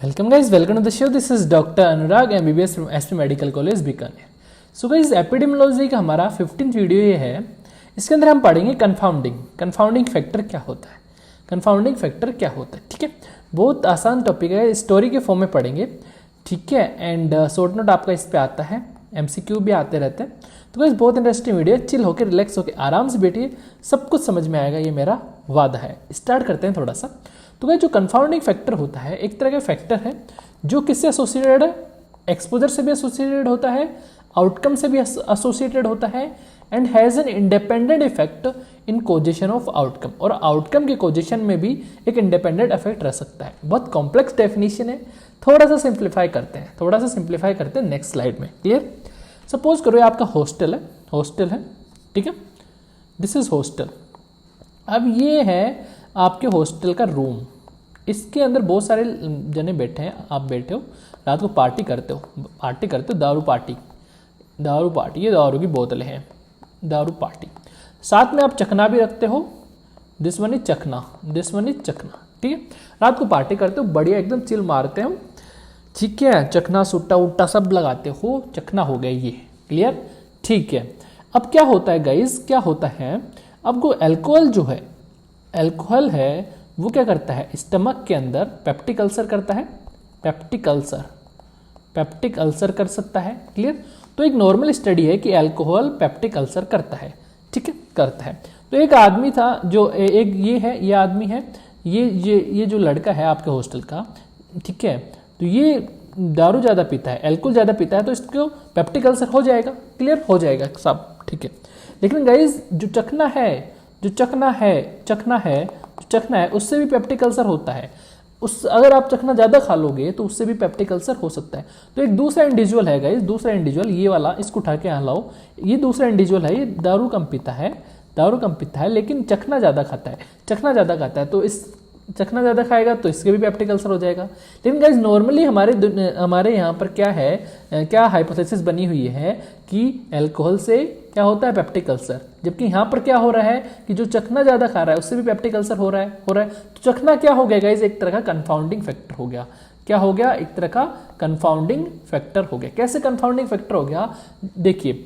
Welcome guys, welcome to the show. This is Dr. Anurag MBBS from SP Medical College Bikaner. So guys epidemiology का हमारा 15th video ये है. इसके अंदर हम पढ़ेंगे कंफाउंडिंग फैक्टर क्या होता है. कंफाउंडिंग फैक्टर क्या होता है, ठीक है. बहुत आसान टॉपिक है, स्टोरी के फॉर्म में पढ़ेंगे, ठीक है. एंड शॉर्ट नोट आपका इस पे आता है, MCQ भी आते रहते हैं. तो गाइस बहुत इंटरेस्टिंग वीडियो है, चिल होकर रिलैक्स होकर आराम से बैठिए, सब कुछ समझ में आएगा, ये मेरा वादा है. स्टार्ट करते हैं थोड़ा सा. तो गाइस जो कंफाउंडिंग फैक्टर होता है एक तरह का फैक्टर है जो किससे एसोसिएटेड है, एक्सपोजर से भी एसोसिएटेड होता है, आउटकम से भी एसोसिएटेड होता है and has an independent effect in कोजेशन of outcome. और आउटकम के कोजेशन में भी एक इंडिपेंडेंट इफेक्ट रह सकता है. बहुत कॉम्प्लेक्स डेफिनेशन है, थोड़ा सा सिंप्लीफाई करते हैं नेक्स्ट स्लाइड में. क्लियर. सपोज करो ये आपका हॉस्टल है, ठीक है. This is hostel. अब ये है आपके हॉस्टल का रूम. इसके अंदर बहुत सारे जने बैठे हैं, आप बैठे हो, रात को पार्टी करते हो, दारू पार्टी, ये दारू की बोतलें हैं, दारू पार्टी. साथ में आप चखना भी रखते हो, दिस वन इज चखना, ठीक है. रात को पार्टी करते हो, बढ़िया एकदम चिल मारते हो, ठीक है. चखना सुट्टा उट्टा सब लगाते हो, चखना हो गया ये. क्लियर, ठीक है. अब क्या होता है गाइज, अब को अल्कोहल है वो क्या करता है, स्टमक के अंदर पेप्टिक अल्सर करता है, पेप्टिक अल्सर कर सकता है. क्लियर. तो एक नॉर्मल स्टडी है कि अल्कोहल पेप्टिक अल्सर करता है, ठीक है, करता है. तो एक आदमी था जो एक ये आदमी है, ये जो लड़का है आपके हॉस्टल का, ठीक है. तो ये दारू ज़्यादा पीता है, अल्कोहल ज़्यादा पीता है, तो इसको पेप्टिक अल्सर हो जाएगा. क्लियर, हो जाएगा सब, ठीक है. लेकिन गाइज जो चखना है उससे भी पेप्टिक अल्सर होता है. अगर आप चखना ज़्यादा खा लोगे तो उससे भी पेप्टिक अल्सर हो सकता है. तो एक दूसरा इंडिविजुअल है गाइस, ये वाला, इसको उठा के यहाँ लाओ. ये दूसरा इंडिविजुअल है, ये दारू कम पीता है लेकिन चखना ज़्यादा खाता है. तो इस चखना ज़्यादा खाएगा तो इसके भी पेप्टिक अल्सर हो जाएगा. लेकिन गाइस नॉर्मली हमारे यहाँ पर क्या हाइपोथेसिस बनी हुई है कि अल्कोहल से क्या होता है, पेप्टिक अल्सर. जबकि यहाँ पर क्या हो रहा है कि जो चखना ज़्यादा खा रहा है उससे भी पेप्टिक अल्सर हो रहा है. तो चखना क्या हो गया गाइस, एक तरह का कंफाउंडिंग फैक्टर हो गया. क्या हो गया, एक तरह का कंफाउंडिंग फैक्टर हो गया. कैसे कंफाउंडिंग फैक्टर हो गया, देखिए.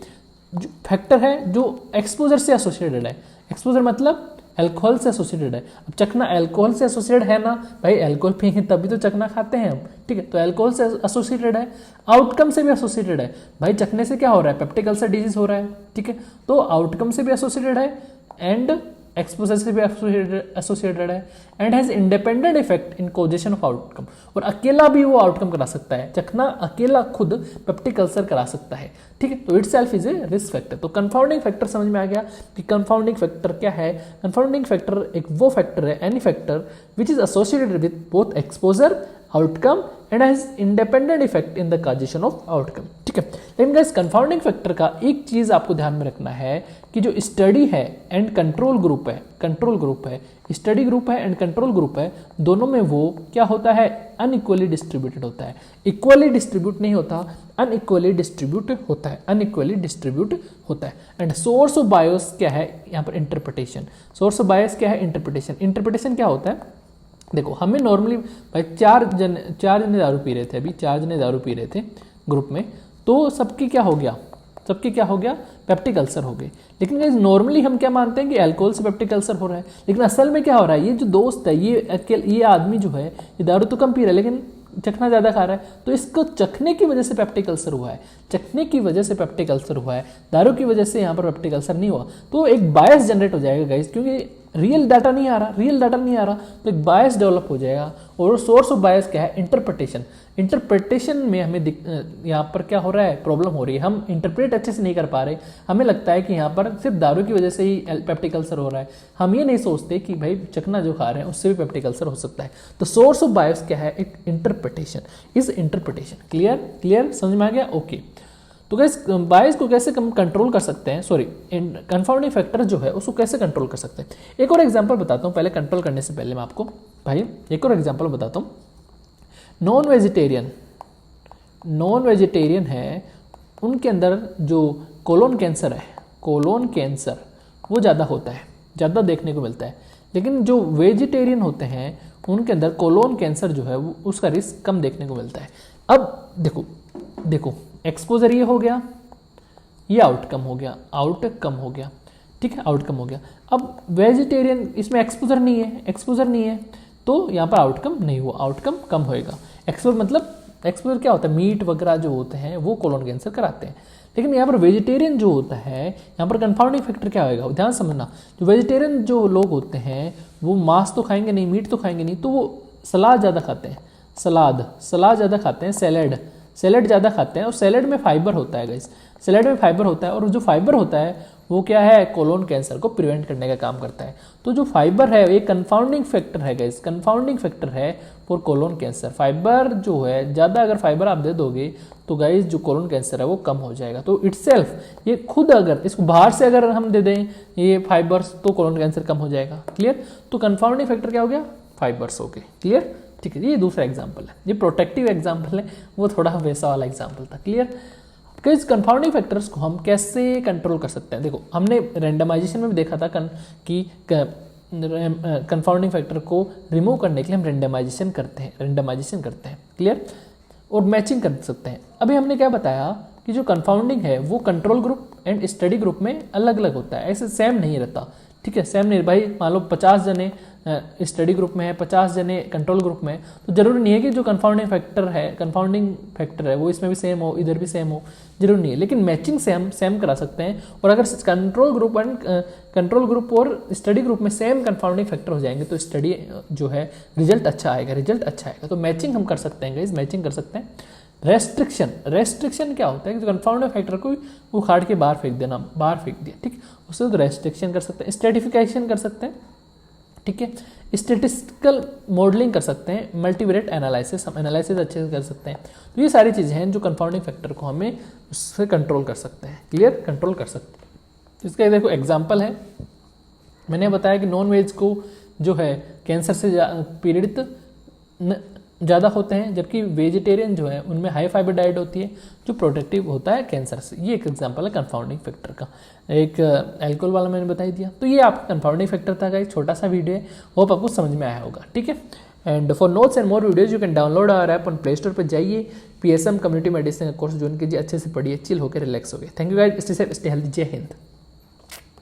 जो फैक्टर है जो एक्सपोजर से एसोसिएटेड है, एक्सपोजर मतलब अल्कोहल से एसोसिएटेड है. अब चखना अल्कोहल से एसोसिएटेड है ना भाई, अल्कोहल पियेंगे तभी तो चखना खाते हैं हम, ठीक है. तो अल्कोहल से एसोसिएटेड है, आउटकम से भी एसोसिएटेड है. भाई चखने से क्या हो रहा है, पेप्टिक अल्सर डिजीज हो रहा है, ठीक है. तो आउटकम से भी एसोसिएटेड है एंड एक्सपोजर से भी एसोसिएटेड है and has independent effect in कोजेशन of outcome. और अकेला भी वो आउटकम करा सकता है, चखना अकेला खुद पेप्टिक अल्सर करा सकता है, ठीक है. तो it self is a risk factor. तो कंफाउंडिंग फैक्टर समझ में आ गया कि कंफाउंडिंग फैक्टर क्या है. कंफाउंडिंग फैक्टर एक वो फैक्टर है, any factor which is associated with both exposure, outcome and has independent effect in the causation of outcome, ठीक है. लेकिन गाइस कंफाउंडिंग फैक्टर का एक चीज आपको ध्यान में रखना है कि जो स्टडी है एंड कंट्रोल ग्रुप है, स्टडी ग्रुप है एंड कंट्रोल ग्रुप है, दोनों में वो क्या होता है, अनइक्वली डिस्ट्रीब्यूटेड होता है. इक्वली डिस्ट्रीब्यूट नहीं होता, अनइक्वली डिस्ट्रीब्यूट होता है. एंड सोर्स ऑफ बायस क्या है यहाँ पर, इंटरप्रिटेशन. सोर्स ऑफ बायस क्या है, इंटरप्रिटेशन क्या होता है. देखो हमें नॉर्मली भाई चार जने दारू पी रहे थे, अभी 4 जने दारू पी रहे थे ग्रुप में, तो सबकी क्या हो गया, पेप्टिक अल्सर हो गए. लेकिन गाइस नॉर्मली हम क्या मानते हैं कि अल्कोहल से पेप्टिक अल्सर हो रहा है, लेकिन असल में क्या हो रहा है, ये जो दोस्त है, ये आदमी जो है, ये दारू तो कम पी रहा है लेकिन चखना ज़्यादा खा रहा है, तो इसको चखने की वजह से पेप्टिक अल्सर हुआ है, दारू की वजह से यहाँ पर पेप्टिक अल्सर नहीं हुआ. तो एक बायस जनरेट हो जाएगा गाइस, क्योंकि रियल डाटा नहीं आ रहा, तो एक बायस डेवलप हो जाएगा. और सोर्स ऑफ बायस क्या है, इंटरप्रिटेशन में हमें यहाँ पर क्या हो रहा है, प्रॉब्लम हो रही है. हम इंटरप्रेट अच्छे से नहीं कर पा रहे, हमें लगता है कि यहाँ पर सिर्फ दारू की वजह से ही पेप्टिक अल्सर हो रहा है. हम ये नहीं सोचते कि भाई चखना जो खा रहे हैं उससे भी पेप्टिक अल्सर हो सकता है. तो सोर्स ऑफ बायस क्या है, एक इंटरप्रिटेशन. क्लियर, समझ में आ गया, ओके. तो गाइस बायस को कैसे कंट्रोल कर सकते हैं, कंफाउंडिंग फैक्टर जो है उसको कैसे कंट्रोल कर सकते हैं. एक और एग्जांपल बताता हूँ, पहले कंट्रोल करने से पहले मैं आपको भाई एक और एग्जांपल बताता हूँ. नॉन वेजिटेरियन है, उनके अंदर जो कोलोन कैंसर वो ज़्यादा होता है, ज़्यादा देखने को मिलता है. लेकिन जो वेजिटेरियन होते हैं उनके अंदर कोलोन कैंसर जो है वो उसका रिस्क कम देखने को मिलता है। अब देखो एक्सपोजर ये हो गया, ये आउटकम हो गया, ठीक है, आउटकम हो गया। अब वेजिटेरियन, इसमें एक्सपोजर नहीं है तो यहाँ पर आउटकम नहीं हुआ, आउटकम कम होएगा। एक्सपोजर क्या होता है, मीट वगैरह जो होते हैं वो कोलोन कैंसर कराते हैं। लेकिन यहाँ पर वेजिटेरियन जो होता है, यहाँ पर कंफाउंडिंग फैक्टर क्या होएगा, ध्यान समझना। जो वेजिटेरियन जो लोग होते हैं वो मांस तो खाएंगे नहीं, मीट तो खाएंगे नहीं, तो वो सलाद ज़्यादा खाते हैं, सलाद ज़्यादा खाते हैं, सैलेड ज़्यादा खाते हैं। और सैलेड में फाइबर होता है गाइस, सैलेड में फाइबर होता है, और जो फाइबर होता है वो क्या है, कोलोन कैंसर को प्रिवेंट करने का काम करता है। तो जो फाइबर है ये कंफाउंडिंग फैक्टर है गाइस, कंफाउंडिंग फैक्टर है फॉर कोलोन कैंसर। फाइबर जो है ज़्यादा अगर फाइबर आप दे दोगे तो गाइस जो कोलोन कैंसर है वो कम हो जाएगा। तो इटसेल्फ ये खुद अगर इसको बाहर से अगर हम दे दें ये फाइबर्स तो कोलोन कैंसर कम हो जाएगा। क्लियर। तो कंफाउंडिंग फैक्टर क्या हो गया, फाइबर्स हो गए। क्लियर, ठीक है। ये दूसरा एग्जाम्पल है, ये प्रोटेक्टिव एग्जाम्पल है, वो थोड़ा वैसा वाला एग्जाम्पल था। क्लियर। इस कंफाउंडिंग फैक्टर्स को हम कैसे कंट्रोल कर सकते हैं, देखो हमने रेंडमाइजेशन में भी देखा था कि कंफाउंडिंग फैक्टर को रिमूव करने के लिए हम रेंडमाइजेशन करते हैं। क्लियर। और मैचिंग कर सकते हैं। अभी हमने क्या बताया कि जो कंफाउंडिंग है वो control group and study group में अलग अलग होता है, ऐसे सेम नहीं रहता। ठीक है, सेम नहीं। भाई मान लो 50 जने स्टडी ग्रुप में है, 50 जने कंट्रोल ग्रुप में, तो जरूरी नहीं है कि जो कंफाउंडिंग फैक्टर है वो इसमें भी सेम हो, इधर भी सेम हो, जरूरी नहीं है। लेकिन मैचिंग से हम सेम करा सकते हैं। और अगर कंट्रोल ग्रुप और स्टडी ग्रुप में सेम कंफाउंडिंग फैक्टर हो जाएंगे तो स्टडी जो है रिजल्ट अच्छा आएगा। तो मैचिंग हम कर सकते हैं, मैचिंग कर सकते हैं। रेस्ट्रिक्शन क्या होता है कि कंफाउंडिंग फैक्टर को उखाड़ के बाहर फेंक दिया, ठीक, उससे तो रेस्ट्रिक्शन कर सकते हैं। स्ट्रेटिफिकेशन कर सकते हैं, ठीक है। स्टेटिस्टिकल मॉडलिंग कर सकते हैं, मल्टीवेरिएट एनालिसिस, हम एनालिसिस अच्छे से कर सकते हैं। तो ये सारी चीज़ें हैं जो कंफाउंडिंग फैक्टर को हमें उससे कंट्रोल कर सकते हैं। क्लियर, कंट्रोल कर सकते हैं। इसका देखो एग्जांपल है, मैंने बताया कि नॉन वेज को जो है कैंसर से पीड़ित ज़्यादा होते हैं, जबकि वेजिटेरियन जो है उनमें हाई फाइबर डाइट होती है जो प्रोटेक्टिव होता है कैंसर से। ये एक एग्जांपल है कंफाउंडिंग फैक्टर का। एक एल्कोहल वाला मैंने बता ही दिया। तो ये आपका कंफाउंडिंग फैक्टर था गाइस, छोटा सा वीडियो है, होप आपको समझ में आया होगा। ठीक है। And for notes and more videos you can download our app on Play Store पर जाइए, PSM कम्युनिटी मेडिसिन का कोर्स ज्वाइन कीजिए, अच्छे से पढ़िए, चिल होकर रिलैक्स हो गए। Thank you guys, stay safe, stay healthy, जय हिंद।